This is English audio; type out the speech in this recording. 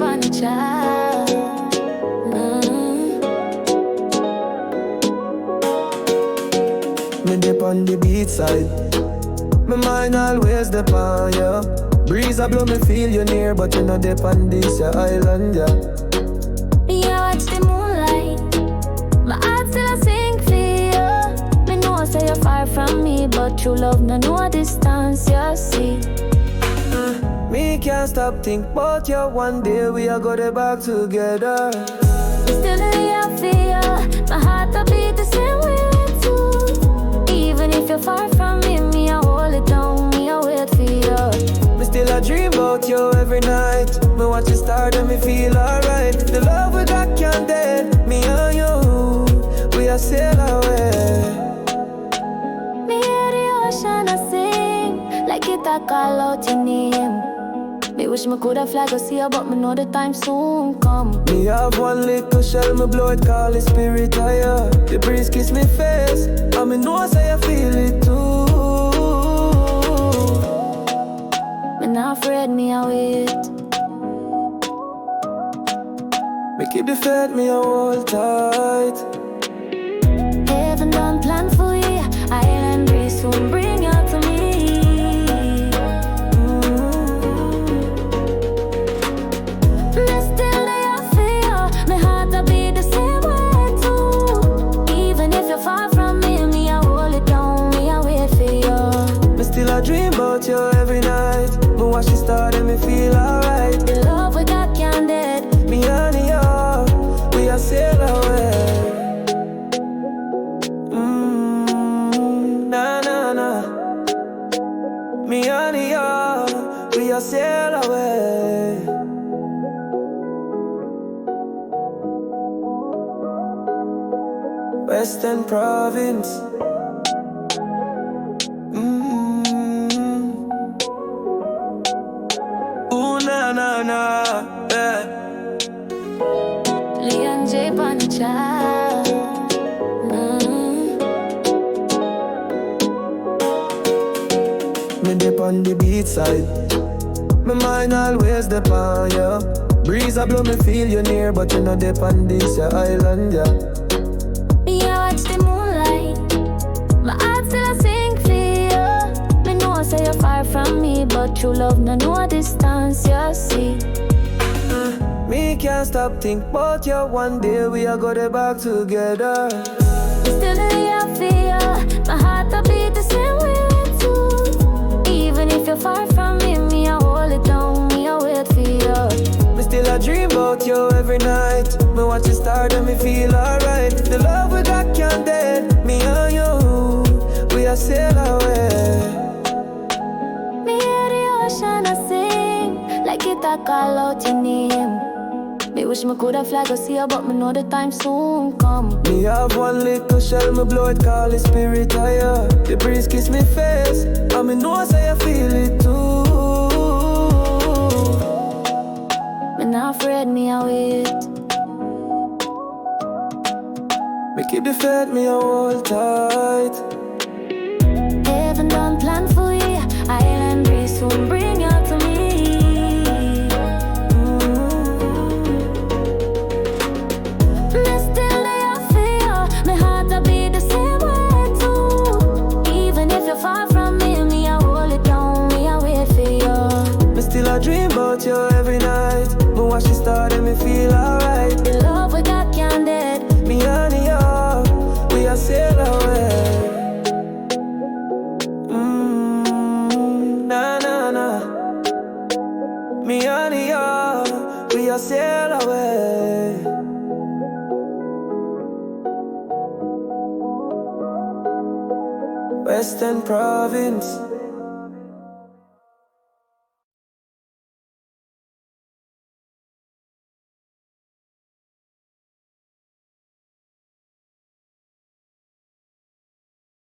on the child. Me dip on the beat side. My mind always dip on ya. Breeze a blow me feel you near, but you know dip on this your island, yeah. Yeah, watch the moonlight. My heart still a sing for you. Me know say you're far from me, but true love no distance, you see. Me can't stop think about you. One day we are go there back together. Still here for you. My heart a beat the same way too. Even if you're far from me, me I hold it down, me I wait for you. Me still a dream about you every night. Me watch the stars and me feel alright. The love we got can't dead. Me and you, we are sail away. Me hear the ocean a sing, like it a call out your name. Me wish me coulda fly go see you, but me know the time soon come. Me have one little shell, me blow it, call it spirit higher. The breeze kiss me face, and me know say I feel it too. Me not afraid, me I wait. Me keep the faith, me a hold tight. Heaven done plan for you, island breeze soon bring you to me. Me still there for you, me heart a beat the same way too. Even if you're far from me, me I hold it down, me I wait for you. Me still a dream about you every night. Me watch the stars and me feel alright. The love we got can't dead. Me and you, we are sail away. Na na na. Me and you, we are sail away. Western Province. Ooh na na na, yeah. Leon J. on the child. Me dip on the beat side. My mind always dip on ya. Breeze a blow me feel you near, but you know dip on this your island, yeah. Yeah, watch the moonlight. My heart still a sing for you. Me know say you're far from me, but true love no distance, you see. Me can't stop think about you. One day we are go there back together. Still here for you. My heart a beat the same way too. Even if you're far from me, me I hold it down, me I wait for you. Me still a dream about you every night. Me watch the stars and me feel alright. The love we got can't dead. Me and you, we are sail away. Me hear the ocean a sing, like it a call out your name. Me wish me coulda fly go see you, but me know the time soon come. Me have one little shell, me blow it, call it spirit higher. The breeze kiss me face, and me know say I feel it too. Me not afraid, me I wait. Me keep the faith, me a hold tight. Heaven done plan for you, island breeze soon bring you to me. Me still there for you, me heart a beat the same way too. Even if you're far from me, me I hold it down, me I wait for you. Me still a dream about you every night. Me watch the stars and me feel alright. The love we got can't dead. Me and you, we are sail away. Na na na. Me and you, we are sail away. Western Province.